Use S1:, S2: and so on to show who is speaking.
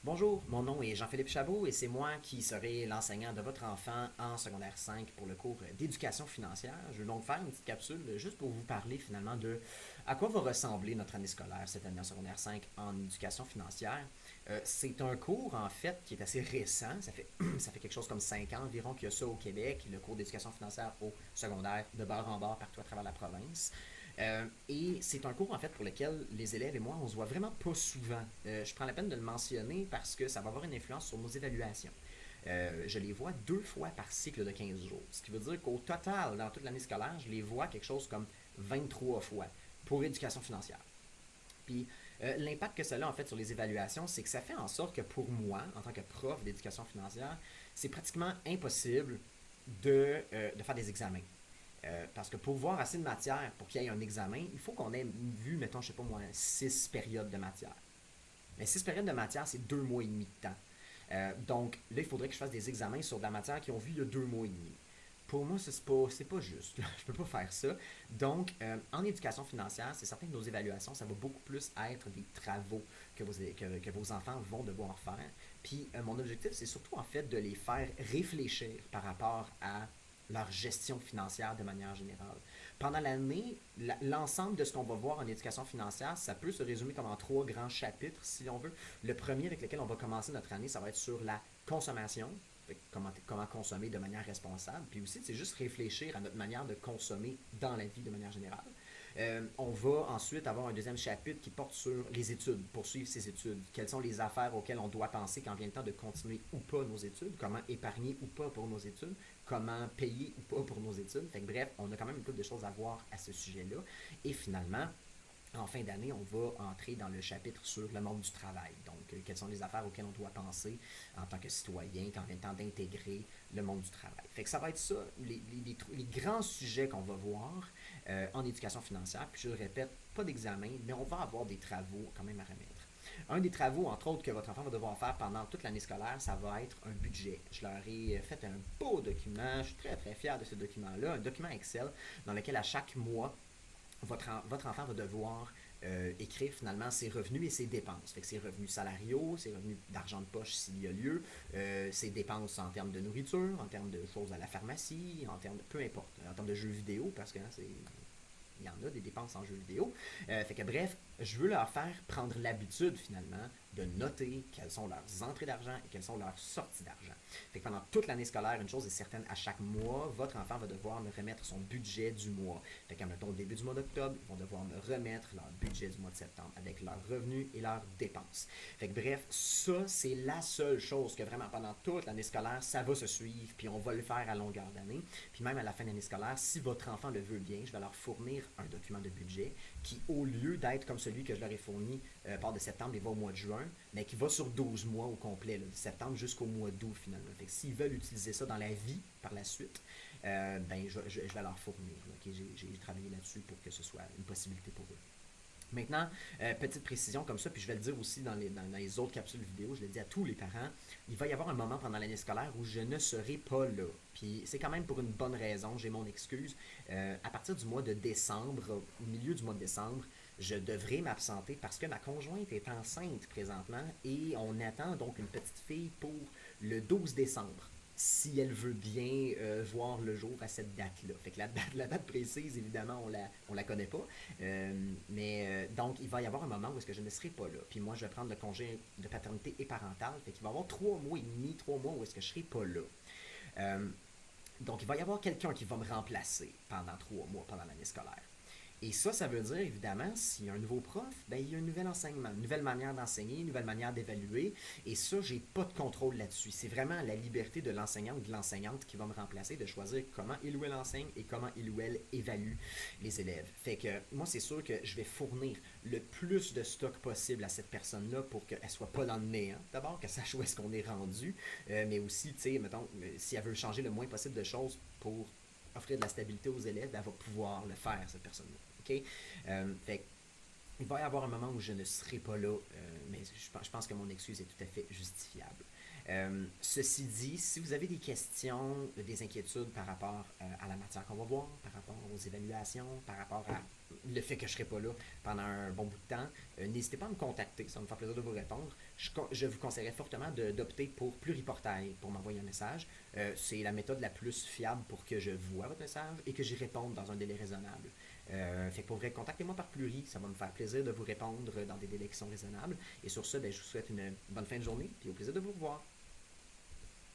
S1: Bonjour, mon nom est Jean-Philippe Chabot et c'est moi qui serai l'enseignant de votre enfant en secondaire 5 pour le cours d'éducation financière. Je vais donc faire une petite capsule juste pour vous parler finalement de à quoi va ressembler notre année scolaire cette année en secondaire 5 en éducation financière. C'est un cours en fait qui est assez récent, ça fait quelque chose comme 5 ans environ qu'il y a ça au Québec, le cours d'éducation financière au secondaire de bord en bord partout à travers la province. Et c'est un cours en fait pour lequel les élèves et moi on se voit vraiment pas souvent. Je prends la peine de le mentionner parce que ça va avoir une influence sur nos évaluations. Je les vois 2 fois par cycle de 15 jours. Ce qui veut dire qu'au total, dans toute l'année scolaire, je les vois quelque chose comme 23 fois pour éducation financière. Puis l'impact que cela a en fait sur les évaluations, c'est que ça fait en sorte que pour moi, en tant que prof d'éducation financière, c'est pratiquement impossible de faire des examens. Parce que pour voir assez de matière pour qu'il y ait un examen, il faut qu'on ait vu, mettons, je sais pas moi, 6 périodes de matière. Mais 6 périodes de matière, c'est 2 mois et demi de temps. Donc là, il faudrait que je fasse des examens sur de la matière qui ont vu il y a 2 mois et demi. Pour moi, c'est pas juste. Là. Je peux pas faire ça. Donc, en éducation financière, c'est certain que nos évaluations, ça va beaucoup plus être des travaux que vos enfants vont devoir faire. Puis, mon objectif, c'est surtout en fait de les faire réfléchir par rapport à leur gestion financière de manière générale. Pendant l'année, l'ensemble de ce qu'on va voir en éducation financière, ça peut se résumer comme en 3 grands chapitres, si on veut. Le premier avec lequel on va commencer notre année, ça va être sur la consommation, comment consommer de manière responsable. Puis aussi, c'est juste réfléchir à notre manière de consommer dans la vie de manière générale. On va ensuite avoir un deuxième chapitre qui porte sur les études, poursuivre ses études. Quelles sont les affaires auxquelles on doit penser quand vient le temps de continuer ou pas nos études, comment épargner ou pas pour nos études, comment payer ou pas pour nos études. Fait que bref, on a quand même une couple de choses à voir à ce sujet-là. Et finalement, en fin d'année, on va entrer dans le chapitre sur le monde du travail. Donc, quelles sont les affaires auxquelles on doit penser en tant que citoyen quand vient le temps d'intégrer le monde du travail. Fait que ça va être ça, les grands sujets qu'on va voir en éducation financière. Puis je le répète, pas d'examen, mais on va avoir des travaux quand même à remettre. Un des travaux, entre autres, que votre enfant va devoir faire pendant toute l'année scolaire, ça va être un budget. Je leur ai fait un beau document, je suis très très fier de ce document-là, un document Excel dans lequel à chaque mois, votre enfant va devoir écrire finalement ses revenus et ses dépenses. Fait que ses revenus salariaux, ses revenus d'argent de poche s'il y a lieu, ses dépenses en termes de nourriture, en termes de choses à la pharmacie, en termes de peu importe, en termes de jeux vidéo, parce que c'est il y en a des dépenses en jeux vidéo. Fait que bref, je veux leur faire prendre l'habitude finalement de noter quelles sont leurs entrées d'argent et quelles sont leurs sorties d'argent. Fait que pendant toute l'année scolaire, une chose est certaine, à chaque mois, votre enfant va devoir me remettre son budget du mois. Fait qu'à mettons au début du mois d'octobre, ils vont devoir me remettre leur budget du mois de septembre avec leurs revenus et leurs dépenses. Fait que bref, ça c'est la seule chose que vraiment pendant toute l'année scolaire, ça va se suivre, puis on va le faire à longueur d'année. Puis même à la fin de l'année scolaire, si votre enfant le veut bien, je vais leur fournir un document de budget qui, au lieu d'être comme celui que je leur ai fourni part de septembre et va au mois de juin, mais qui va sur 12 mois au complet, là, de septembre jusqu'au mois d'août finalement. Fait que s'ils veulent utiliser ça dans la vie par la suite, ben je vais leur fournir. Okay? J'ai travaillé là-dessus pour que ce soit une possibilité pour eux. Maintenant, petite précision comme ça, puis je vais le dire aussi dans les autres capsules vidéo, je le dis à tous les parents, il va y avoir un moment pendant l'année scolaire où je ne serai pas là. Puis c'est quand même pour une bonne raison, j'ai mon excuse. À partir du mois de décembre, au milieu du mois de décembre, je devrais m'absenter parce que ma conjointe est enceinte présentement et on attend donc une petite fille pour le 12 décembre si elle veut bien voir le jour à cette date-là. Fait que la date précise, évidemment, on la connaît pas. Donc, il va y avoir un moment où est-ce que je ne serai pas là. Puis moi, je vais prendre le congé de paternité et parentale. Fait qu'il va y avoir 3 mois et demi, 3 mois où est-ce que je serai pas là. Euh, donc, il va y avoir quelqu'un qui va me remplacer pendant 3 mois, pendant l'année scolaire. Et ça veut dire, évidemment, s'il y a un nouveau prof, ben, il y a un nouvel enseignement, une nouvelle manière d'enseigner, une nouvelle manière d'évaluer. Et ça, j'ai pas de contrôle là-dessus. C'est vraiment la liberté de l'enseignant ou de l'enseignante qui va me remplacer de choisir comment il ou elle enseigne et comment il ou elle évalue les élèves. Fait que moi, c'est sûr que je vais fournir le plus de stock possible à cette personne-là pour qu'elle soit pas dans le néant. D'abord, qu'elle sache où est-ce qu'on est rendu, mais aussi, tu sais, mettons, si elle veut changer le moins possible de choses pour offrir de la stabilité aux élèves, elle va pouvoir le faire, cette personne-là. OK? Fait il va y avoir un moment où je ne serai pas là, mais je pense que mon excuse est tout à fait justifiable. Ceci dit, si vous avez des questions, des inquiétudes par rapport à la matière qu'on va voir, par rapport aux évaluations, par rapport à le fait que je ne serai pas là pendant un bon bout de temps, n'hésitez pas à me contacter, ça va me faire plaisir de vous répondre. Je vous conseillerais fortement d'opter pour Pluriportail pour m'envoyer un message. C'est la méthode la plus fiable pour que je vois votre message et que j'y réponde dans un délai raisonnable. Fait que pour vrai, contactez-moi par Pluri, ça va me faire plaisir de vous répondre dans des délais qui sont raisonnables. Et sur ce, ben, je vous souhaite une bonne fin de journée, puis au plaisir de vous revoir.